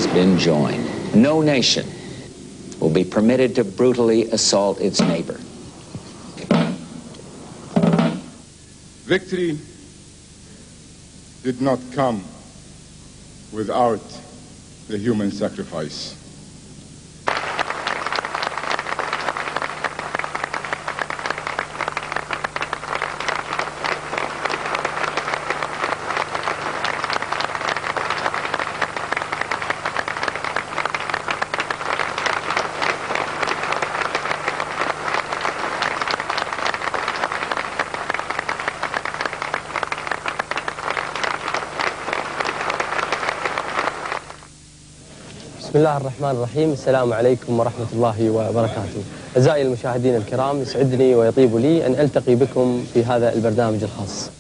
has been joined. No nation will be permitted to brutally assault its neighbor. Victory did not come without the human sacrifice. بسم الله الرحمن الرحيم. السلام عليكم ورحمة الله وبركاته. أعزائي المشاهدين الكرام، يسعدني ويطيب لي أن ألتقي بكم في هذا البرنامج الخاص.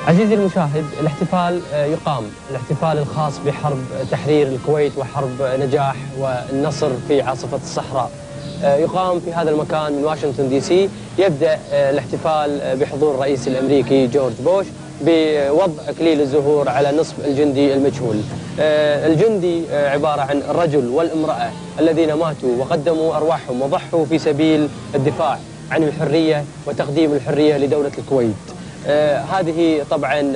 عزيزي المشاهد، الاحتفال يقام، الاحتفال الخاص بحرب تحرير الكويت وحرب نجاح والنصر في عاصفة الصحراء، يقام في هذا المكان من واشنطن دي سي. يبدأ الاحتفال بحضور الرئيس الأمريكي جورج بوش بوضع أكليل الزهور على نصب الجندي المجهول. الجندي عبارة عن الرجل والامرأة الذين ماتوا وقدموا أرواحهم وضحوا في سبيل الدفاع عن الحرية وتقديم الحرية لدولة الكويت. هذه طبعا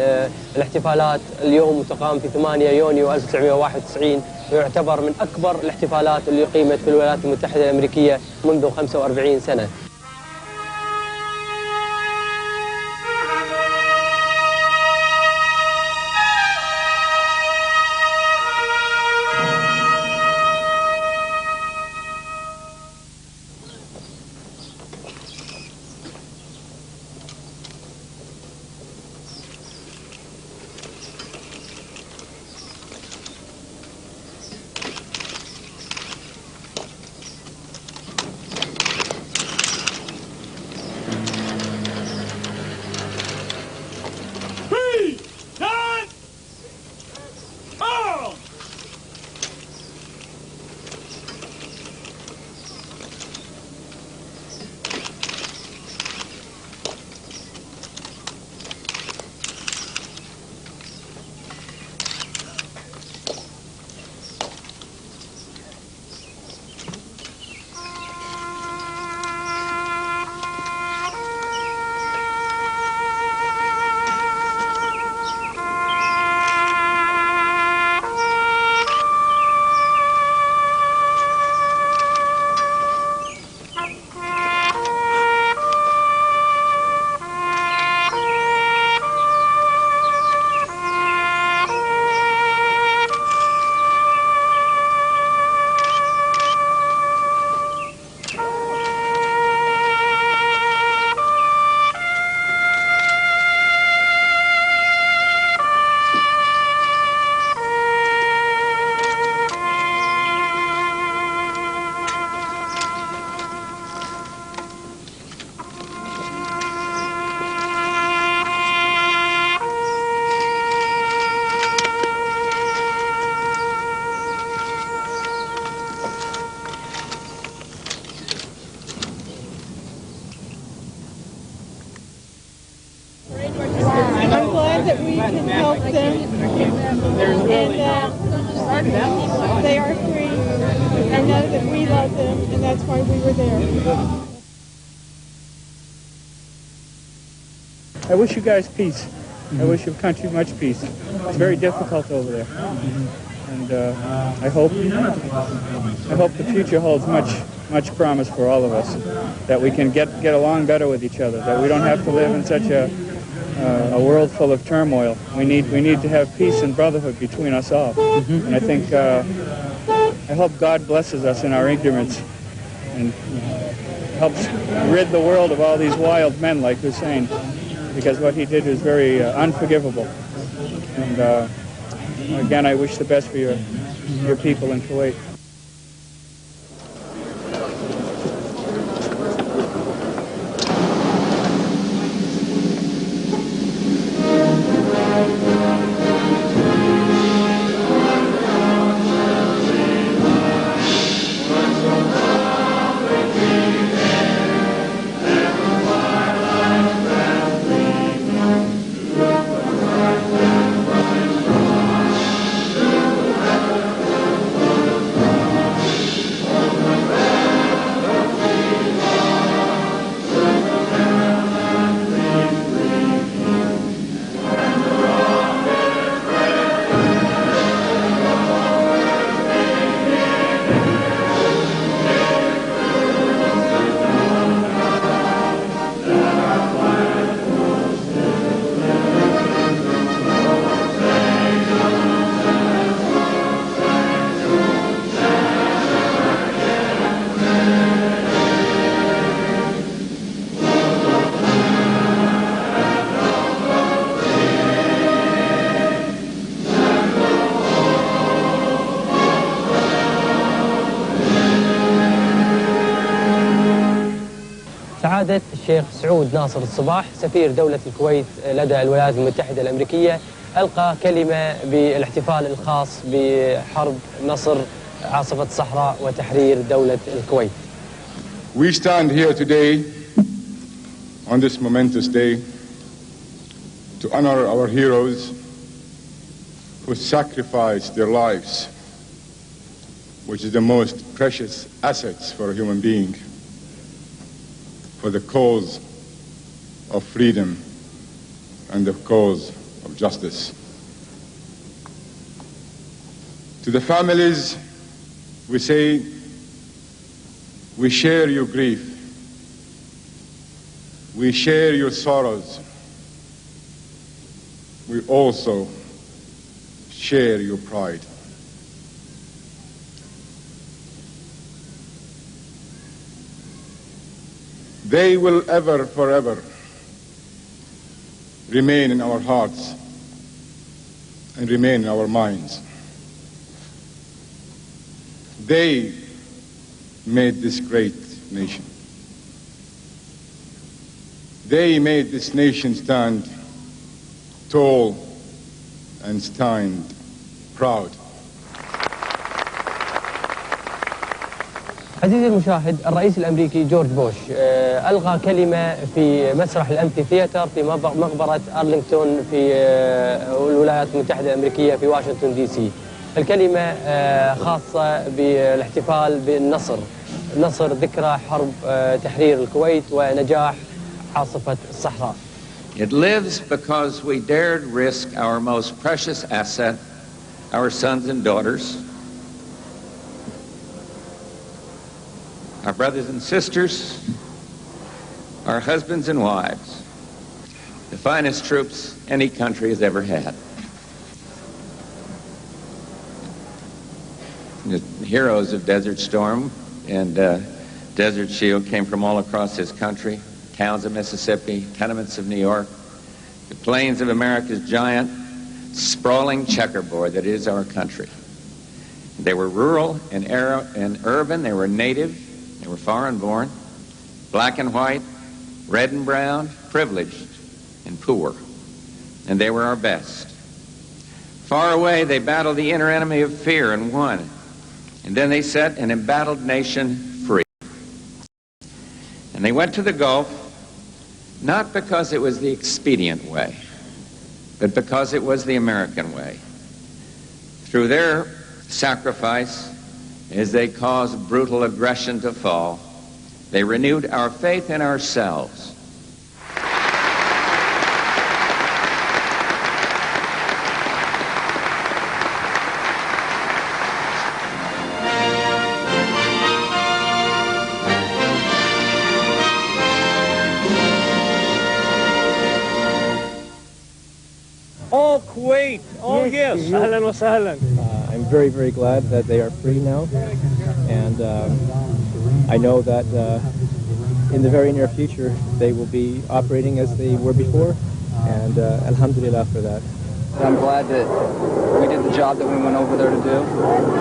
الاحتفالات اليوم تقام في 8 يونيو 1991، ويعتبر من أكبر الاحتفالات اللي قيمت في الولايات المتحدة الأمريكية منذ 45 سنة. They are free. I know that we love them, and that's why we were there. I wish you guys peace. I wish your country much peace. It's very difficult over there, and I hope the future holds much promise for all of us. That we can get along better with each other. That we don't have to live in such a world full of turmoil. We need to have peace and brotherhood between us all. And I think I hope God blesses us in our ignorance and helps rid the world of all these wild men like Hussein, because what he did was very unforgivable. And again, I wish the best for your people in Kuwait. سعادة الشيخ سعود ناصر الصباح سفير دولة الكويت لدى الولايات المتحدة الأمريكية ألقى كلمة بالاحتفال الخاص بحرب نصر عاصفة الصحراء وتحرير دولة الكويت. We stand here today on this momentous day to honor our heroes who sacrificed their lives, which is the most precious assets for a human being, for the cause of freedom and the cause of justice. To the families, we say, we share your grief, we share your sorrows, we also share your pride. They will ever, forever remain in our hearts and remain in our minds. They made this great nation. They made this nation stand tall and stand proud. عزيزي المشاهد، الرئيس الأمريكي جورج بوش ألغى كلمة في مسرح الأمفي ثياتر في مقبرة أرلينغتون في الولايات المتحدة الأمريكية في واشنطن دي سي. الكلمة خاصة بالاحتفال بالنصر، نصر ذكرى حرب تحرير الكويت ونجاح عاصفة الصحراء. It lives because we dared risk our most precious asset, our sons and daughters, our brothers and sisters, our husbands and wives, the finest troops any country has ever had. The heroes of Desert Storm and Desert Shield came from all across this country, towns of Mississippi, tenements of New York, the plains of America's giant, sprawling checkerboard that is our country. They were rural and urban, they were native, they were foreign-born, black and white, red and brown, privileged and poor, and they were our best. Far away, they battled the inner enemy of fear and won, and then they set an embattled nation free. And they went to the Gulf, not because it was the expedient way, but because it was the American way. Through their sacrifice, as they caused brutal aggression to fall, they renewed our faith in ourselves. Oh, Kuwait! Oh, yes! Ahlan wa sahlan. I'm very, very glad that they are free now, and I know that in the very near future they will be operating as they were before, and alhamdulillah for that. I'm glad that we did the job that we went over there to do.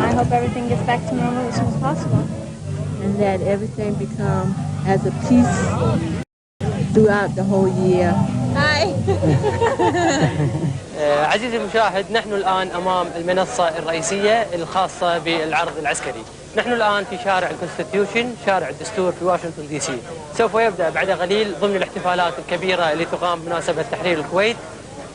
I hope everything gets back to normal as soon as possible. And that everything become as a peace throughout the whole year. Hi. عزيزي المشاهد، نحن الآن أمام المنصة الرئيسية الخاصة بالعرض العسكري. نحن الآن في شارع الكونستيتيوشن، شارع الدستور في واشنطن دي سي. سوف يبدأ بعد قليل ضمن الاحتفالات الكبيرة اللي تقام بمناسبة تحرير الكويت،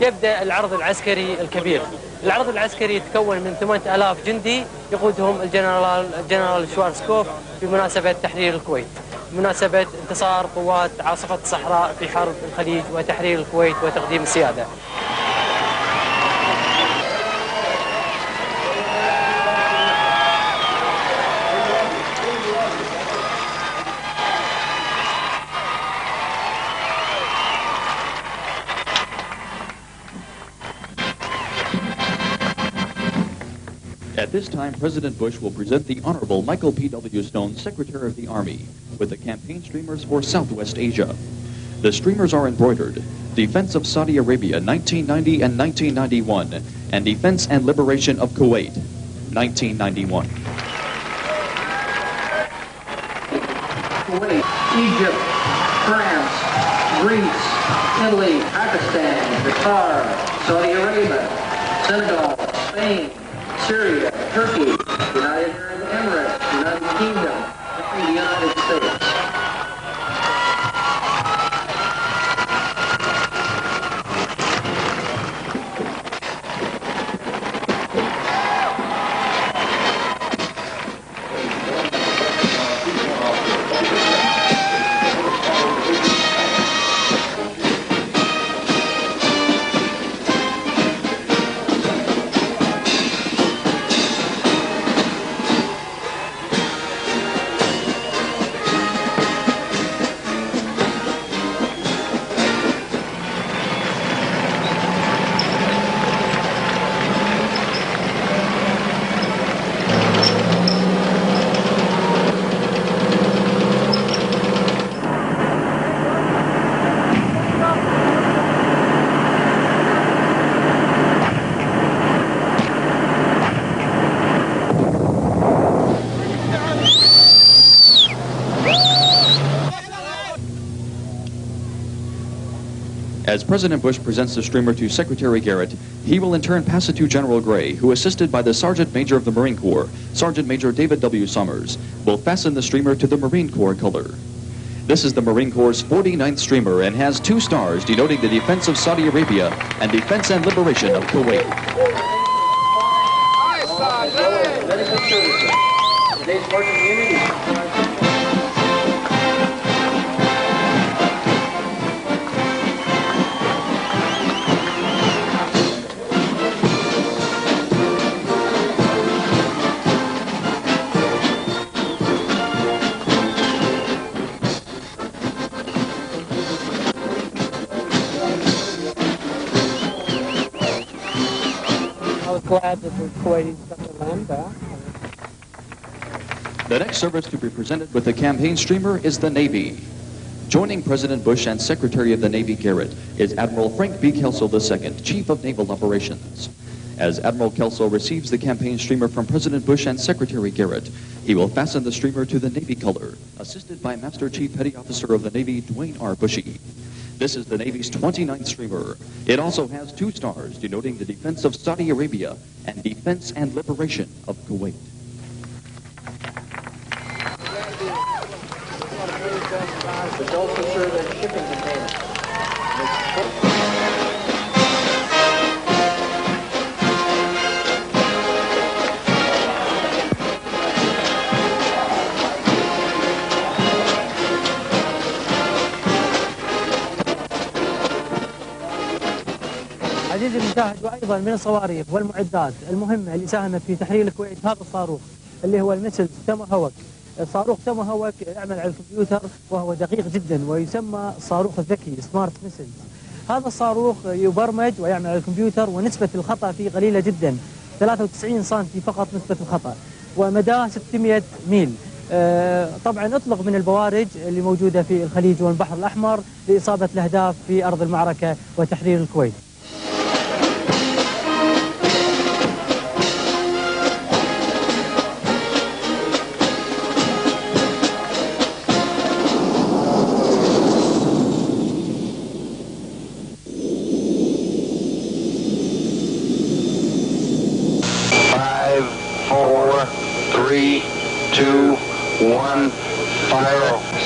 يبدأ العرض العسكري الكبير. العرض العسكري يتكون من 8000 جندي يقودهم الجنرال شوارزكوف بمناسبة تحرير الكويت، بمناسبة انتصار قوات عاصفة الصحراء في حرب الخليج وتحرير الكويت وتقديم السيادة. At this time, President Bush will present the Honorable Michael P.W. Stone, Secretary of the Army, with the campaign streamers for Southwest Asia. The streamers are embroidered: Defense of Saudi Arabia, 1990 and 1991, and Defense and Liberation of Kuwait, 1991. Kuwait, Egypt, France, Greece, Italy, Pakistan, Qatar, Saudi Arabia, Senegal, Spain, Syria, Turkey, United Arab Emirates, United Kingdom, and the United States. As President Bush presents the streamer to Secretary Garrett, he will in turn pass it to General Gray, who, assisted by the Sergeant Major of the Marine Corps, Sergeant Major David W. Summers, will fasten the streamer to the Marine Corps color. This is the Marine Corps' 49th streamer and has 2 stars denoting the defense of Saudi Arabia and defense and liberation of Kuwait. Glad that the Kuwaitis got their land back. The next service to be presented with the campaign streamer is the Navy. Joining President Bush and Secretary of the Navy Garrett is Admiral Frank B. Kelso II, Chief of Naval Operations. As Admiral Kelso receives the campaign streamer from President Bush and Secretary Garrett, he will fasten the streamer to the Navy color, assisted by Master Chief Petty Officer of the Navy, Dwayne R. Bushy. This is the Navy's 29th streamer. It also has 2 stars denoting the defense of Saudi Arabia and defense and liberation of Kuwait. عزيزي المشاهد، وايضا من الصواريخ والمعدات المهمه اللي ساهمت في تحرير الكويت هذا الصاروخ اللي هو الميسلز توماهوك. الصاروخ توماهوك يعمل على الكمبيوتر وهو دقيق جدا ويسمى الصاروخ الذكي سمارت ميسلز. هذا الصاروخ يبرمج ويعمل على الكمبيوتر ونسبه الخطا فيه قليله جدا، 93 سنتي فقط نسبه الخطا، ومداه 600 ميل. طبعا اطلق من البوارج اللي موجوده في الخليج والبحر الاحمر لاصابه الاهداف في ارض المعركه وتحرير الكويت.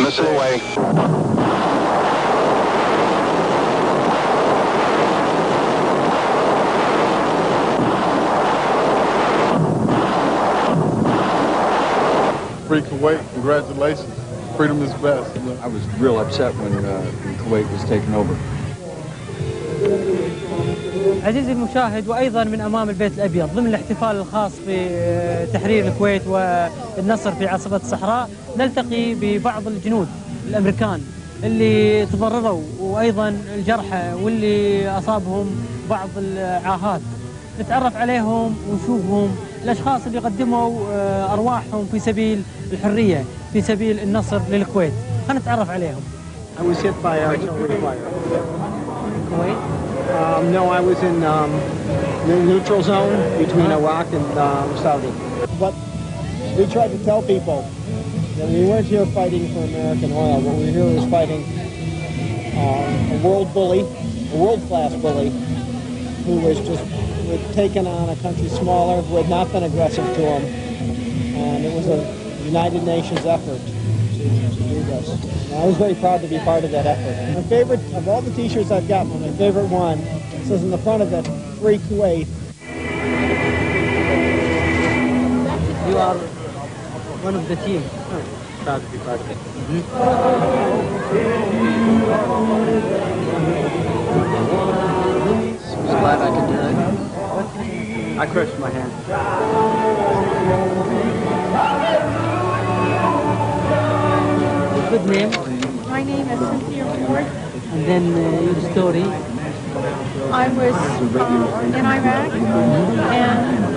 Missile away. Free Kuwait, congratulations. Freedom is best. I was real upset when Kuwait was taken over. عزيزي المشاهد، وأيضا من أمام البيت الأبيض ضمن الاحتفال الخاص بتحرير الكويت والنصر في عاصفة الصحراء، نلتقي ببعض الجنود الأمريكان اللي تضرروا وأيضا الجرحى واللي أصابهم بعض العاهات. نتعرف عليهم ونشوفهم الأشخاص اللي قدموا أرواحهم في سبيل الحرية، في سبيل النصر للكويت. خلينا نتعرف عليهم. I was hit by artillery fire. Kuwait? No, I was in the neutral zone between Iraq and Saudi. But we tried to tell people that we weren't here fighting for American oil. What we were here was fighting a world bully, a world-class bully, who had taken on a country smaller, who had not been aggressive to him. And it was a United Nations effort to do this. And I was very proud to be part of that effort. My favorite, of all the t-shirts I've got, my favorite one says in the front of it, Free Kuwait. You are one of the team. Proud to be part of it. I was glad I could do it. I crushed my hand. Good name? My name is Cynthia Ford. And then your story? I was in Iraq, and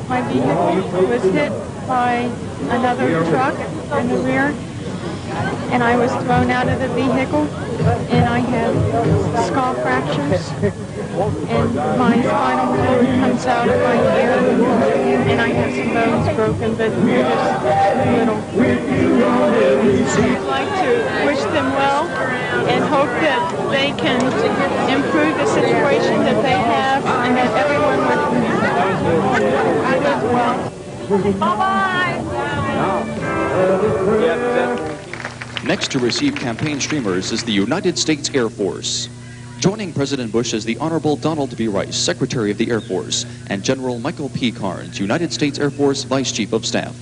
my vehicle was hit by another truck in the rear, and I was thrown out of the vehicle, and I have skull fractures, and my spinal cord comes out of my ear, and I have some bones broken, but they're just little. I'd like to wish them well and hope that they can improve the situation that they have, and that everyone would do well. Bye-bye! Next to receive campaign streamers is the United States Air Force. Joining President Bush is the Honorable Donald B. Rice, Secretary of the Air Force, and General Michael P. Carnes, United States Air Force Vice Chief of Staff.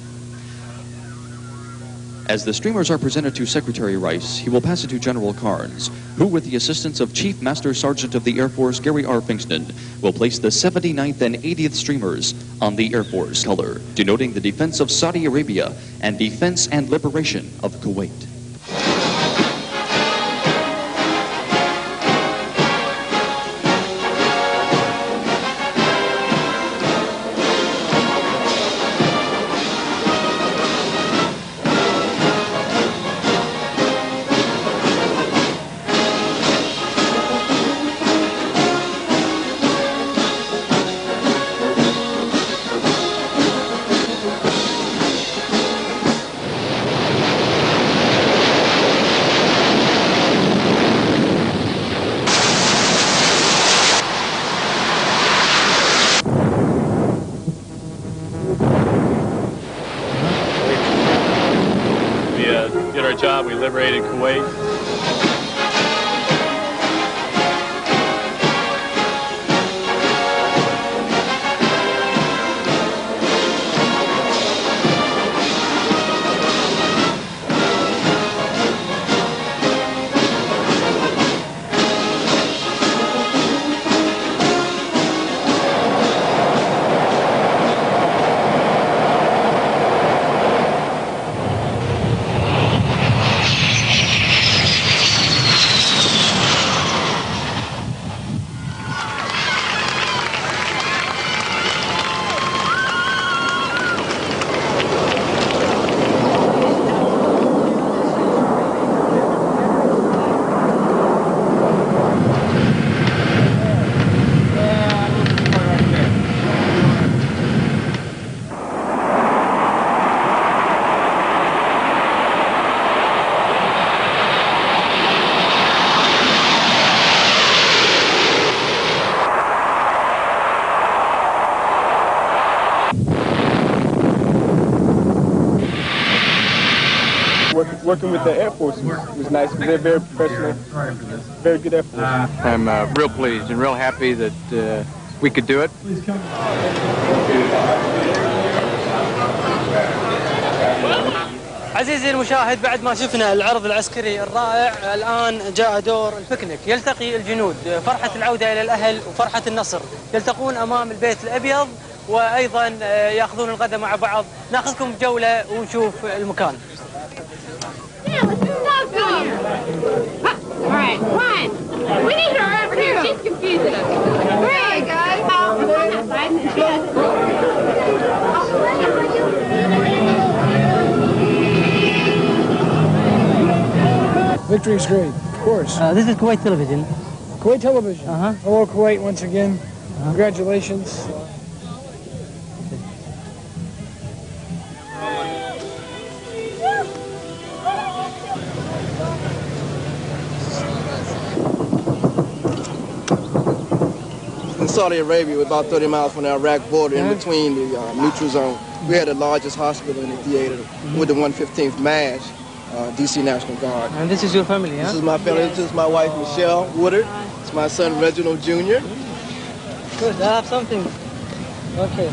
As the streamers are presented to Secretary Rice, he will pass it to General Carnes, who, with the assistance of Chief Master Sergeant of the Air Force, Gary R. Finkston, will place the 79th and 80th streamers on the Air Force color, denoting the defense of Saudi Arabia and defense and liberation of Kuwait. Job. We liberated Kuwait. Working with the Air Force was nice because they're very professional, very good Air Force. I'm real pleased and real happy that we could do it. عزيزي المشاهد، بعد ما شفنا العرض العسكري الرائع، الآن جاء دور البيكنيك. يلتقي الجنود، فرحة العودة إلى الأهل وفرحة النصر، يلتقون أمام البيت الأبيض وأيضا يأخذون الغداء مع بعض. ناخذكم بجولة ونشوف المكان. All right, one. We need her over here. She's confusing us. Three, guys. Victory is great, of course. This is Kuwait television. Kuwait television. Hello, Kuwait, once again. Congratulations. in Saudi Arabia, about 30 miles from the Iraq border, in between the neutral zone. We had the largest hospital in the theater with the 115th MASH, DC National Guard. And this is your family, huh? This is my family. This is my wife, Michelle Woodard. It's my son, Reginald Jr. Good, I have something. Okay.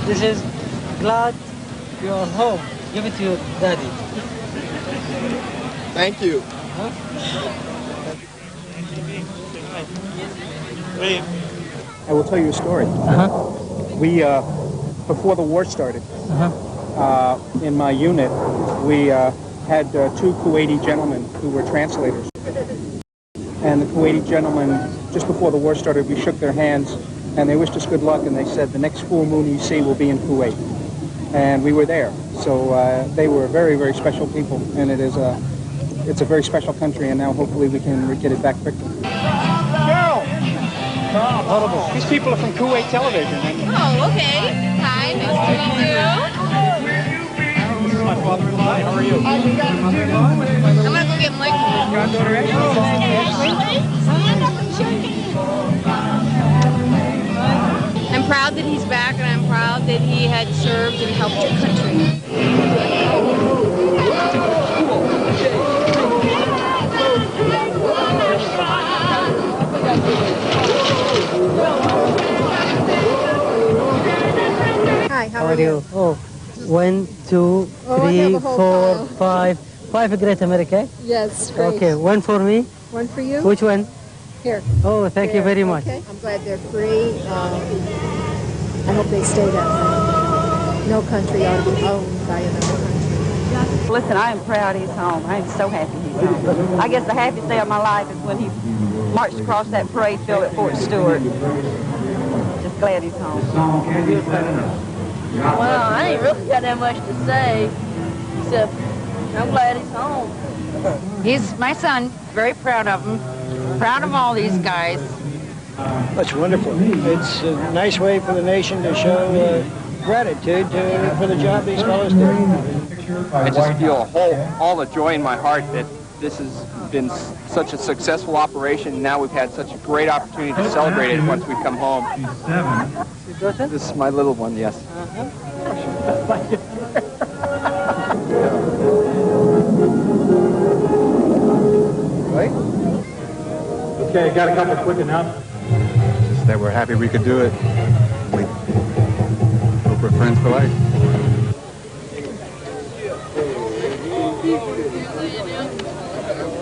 This is glad you're home. Give it to your daddy. Thank you. I will tell you a story. We, before the war started, in my unit, we had two Kuwaiti gentlemen who were translators. And the Kuwaiti gentlemen, just before the war started, we shook their hands and they wished us good luck, and they said the next full moon you see will be in Kuwait. And we were there. So they were very, very special people, and it's a very special country, and now hopefully we can get it back quickly. Horrible. These people are from Kuwait television. Oh, okay. Hi, nice to meet you. This is my father-in-law. How are you? I'm gonna go get Mike. I'm proud that he's back, and I'm proud that he had served and helped your country. Hi, how are you? Oh, 1, 2, 3, 4, 5. 5 Great America? Yes, great. Okay, one for me. One for you? Which one? Here. Oh, thank you very much. Okay. I'm glad they're free. I hope they stay that way. No country ought to be owned by another country. Listen, I am proud he's home. I am so happy he's home. I guess the happiest day of my life is when he marched across that parade field at Fort Stewart. Just glad he's home. Well, I ain't really got that much to say, except I'm glad he's home. He's my son. Very proud of him. Proud of all these guys. That's wonderful. It's a nice way for the nation to show gratitude for the job these fellows do. I just feel all the joy in my heart that this has been such a successful operation. Now we've had such a great opportunity to celebrate it once we come home. This is my little one, yes. Right? Okay, got a couple quick announcements. Just that we're happy we could do it. We hope we're friends for life.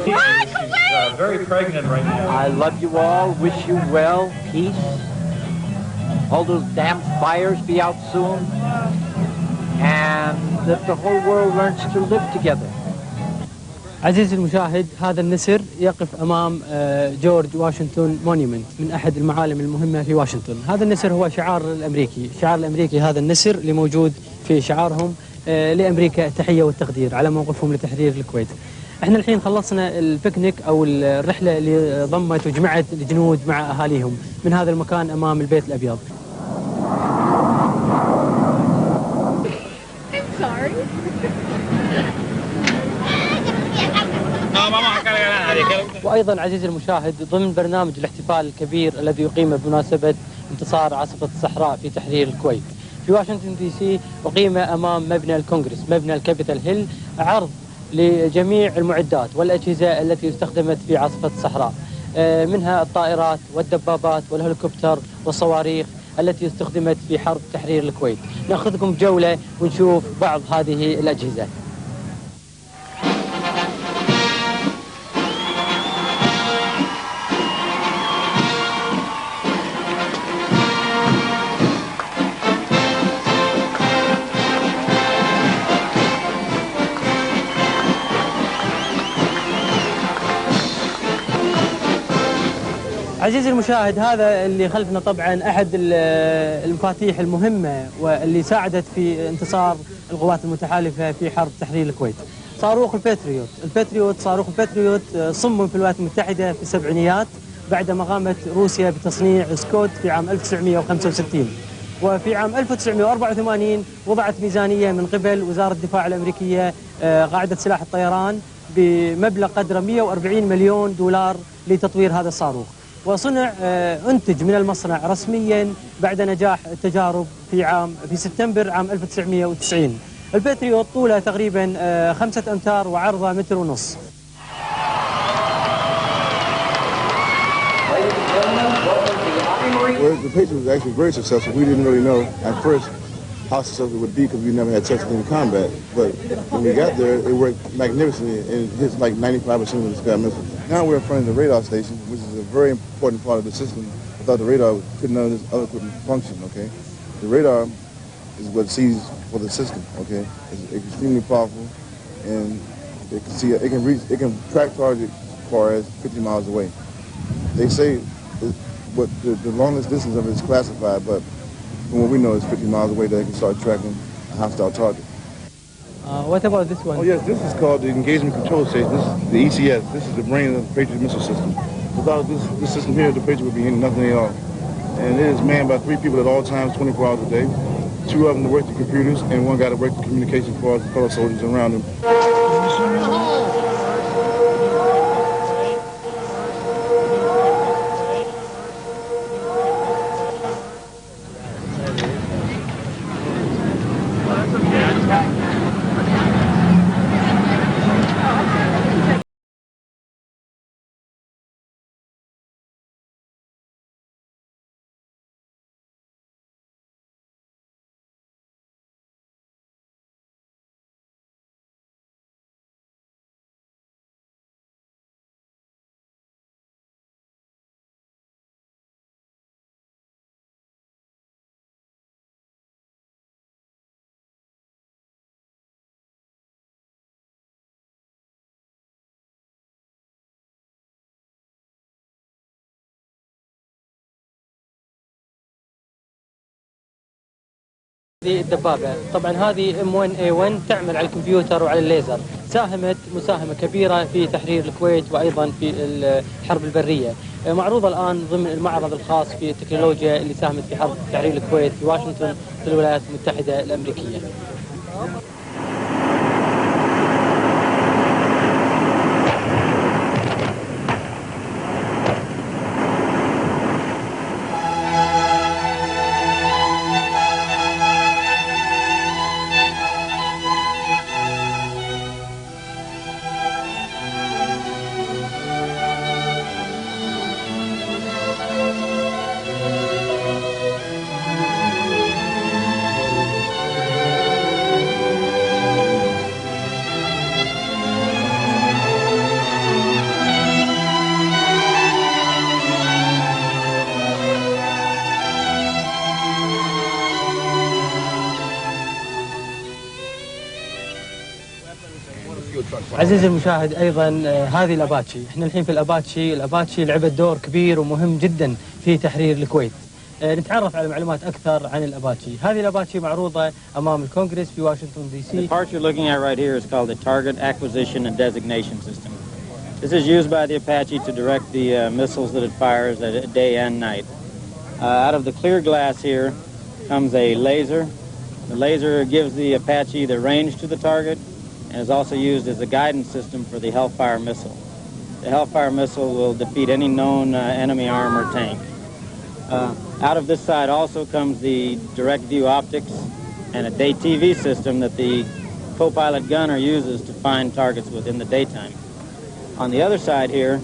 She's very pregnant right now. I love you all. Wish you well, peace. All those damn fires be out soon. And that the whole world learns to live together. عزيزي المشاهد، هذا النسر يقف أمام جورج واشنطن مونيمنت، من أحد المعالم المهمة في واشنطن. هذا النسر هو شعار الأمريكي، شعار الأمريكي هذا النسر اللي موجود في شعارهم لأمريكا التحية والتقدير على موقفهم لتحرير الكويت. احنا الحين خلصنا البيكنيك أو الرحلة اللي ضمت وجمعت الجنود مع أهاليهم من هذا المكان أمام البيت الأبيض. وأيضا عزيزي المشاهد، ضمن برنامج الاحتفال الكبير الذي يقيم بمناسبة انتصار عاصفة الصحراء في تحرير الكويت في واشنطن دي سي، أقيم أمام مبنى الكونغرس، مبنى الكابيتال هيل، عرض لجميع المعدات والأجهزة التي استخدمت في عاصفة الصحراء، منها الطائرات والدبابات والهليكوبتر والصواريخ التي استخدمت في حرب تحرير الكويت. نأخذكم جولة ونشوف بعض هذه الأجهزة. عزيزي المشاهد، هذا اللي خلفنا طبعا أحد المفاتيح المهمة واللي ساعدت في انتصار القوات المتحالفة في حرب تحرير الكويت. صاروخ الباتريوت، صاروخ الباتريوت صمم في الولايات المتحدة في السبعينيات بعدما قامت روسيا بتصنيع سكوت في عام 1965. وفي عام 1984 وضعت ميزانية من قبل وزارة الدفاع الأمريكية قاعدة سلاح الطيران بمبلغ قدره $140 مليون لتطوير هذا الصاروخ. وصنع أنتج من المصنع رسميا بعد نجاح التجارب في سبتمبر عام 1990. الباتريوت طوله تقريبا 5 أمتار وعرضه 1.5 متر. Well, the Patriot was actually very successful. We didn't really know at first how successful it would be because we never had tested in combat. But when we got there, it worked magnificently and it hits like 95% of the Scud missiles. Now we're in front of the radar station, which is a very important part of the system. Without the radar, couldn't none of this other equipment function, okay? The radar is what sees for the system, okay? It's extremely powerful and it can see, it can track targets as far as 50 miles away. They say what the longest distance of it is classified, but from what we know, it's 50 miles away that they can start tracking a hostile target. What about this one? Oh yes, this is called the Engagement Control Station. This is the ECS. This is the brain of the Patriot missile system. Without this system here, the Patriot would be nothing at all. And it is manned by 3 people at all times, 24 hours a day. 2 of them to work the computers, and 1 guy to work the communication for the fellow soldiers around him. الدبابة طبعا هذه M1A1 تعمل على الكمبيوتر وعلى الليزر. ساهمت مساهمة كبيرة في تحرير الكويت وأيضا في الحرب البرية. معروضة الآن ضمن المعرض الخاص في التكنولوجيا اللي ساهمت في حرب تحرير الكويت في واشنطن في الولايات المتحدة الأمريكية. عزيزي المشاهد ايضا هذه الاباتشي، احنا الحين في الاباتشي لعبت دور كبير ومهم جدا في تحرير الكويت. نتعرف على معلومات اكثر عن الاباتشي. هذه الاباتشي معروضه امام الكونغرس في واشنطن دي سي. The part you're looking at right here is called the Target Acquisition and Designation System. This is used by the Apache to direct the missiles that it fires at day and night. Out of the clear glass here comes a laser. The laser gives the Apache the range to the target and is also used as a guidance system for the Hellfire missile. The Hellfire missile will defeat any known enemy arm or tank. Out of this side also comes the direct view optics and a day TV system that the co-pilot gunner uses to find targets within the daytime. On the other side here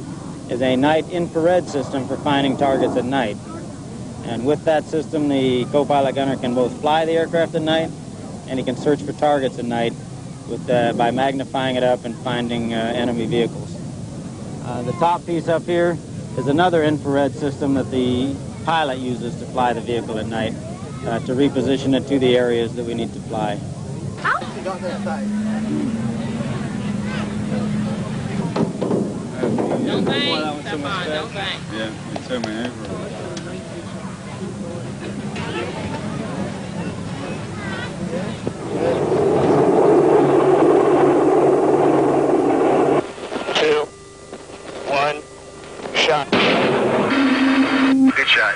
is a night infrared system for finding targets at night. And with that system, the co-pilot gunner can both fly the aircraft at night and he can search for targets at night by magnifying it up and finding enemy vehicles. The top piece up here is another infrared system that the pilot uses to fly the vehicle at night to reposition it to the areas that we need to fly. No thanks. No thanks. Yeah, it's so many over. Shot. Good shot.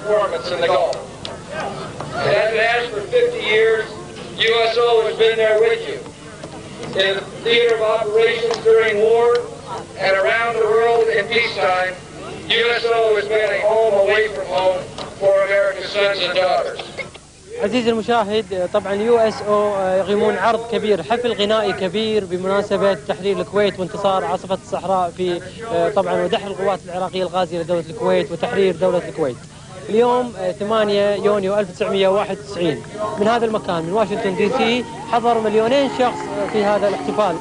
performance in the Gulf. And as it has for 50 years, USO has been there with you. In the theater of operations during war and around the world in peacetime, USO has been a home away from home for America's sons and daughters. عزيزي المشاهد، طبعا USO يقيمون عرض كبير، حفل غنائي كبير بمناسبة تحرير الكويت وانتصار عاصفة الصحراء في طبعا ودحر القوات العراقية الغازية لدولة الكويت وتحرير دولة الكويت. اليوم 8 يونيو 1991 من هذا المكان من واشنطن دي سي حضر 2,000,000 شخص في هذا الاحتفال.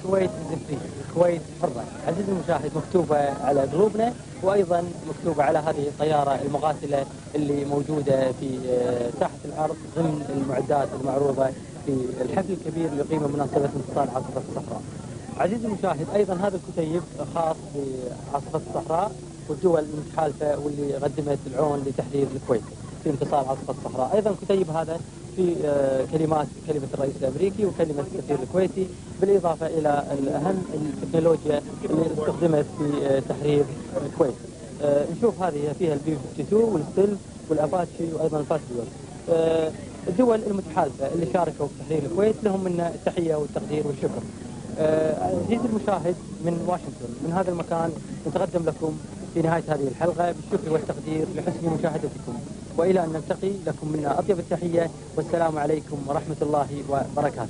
كويت إز، الكويت حرة. عزيزي المشاهد، مكتوبة على قلوبنا، وأيضا مكتوبة على هذه الطيارة المقاتلة اللي موجودة في ساحة العرض ضمن المعدات المعروضة في الحفل الكبير اللي يقيمه مناسبة انتصار عاصفة الصحراء. عزيزي المشاهد، أيضا هذا الكتيب خاص بعاصفة الصحراء والدول المتحالفة واللي قدمت العون لتحرير الكويت في انتصار عاصفة الصحراء. أيضا الكتيب هذا في كلمة الرئيس الأمريكي وكلمة السفير الكويتي، بالإضافة إلى أهم التكنولوجيا اللي استخدمت في تحرير الكويت. نشوف هذه فيها البي 52 والستيل والأباتشي وأيضا الباتريوت. الدول المتحالفة اللي شاركوا في تحرير الكويت لهم منا التحية والتقدير والشكر. عزيزي المشاهد، من واشنطن، من هذا المكان نتقدم لكم في نهاية هذه الحلقة بالشكر والتقدير لحسن مشاهدتكم، وإلى أن نلتقي لكم منا أطيب التحية، والسلام عليكم ورحمة الله وبركاته.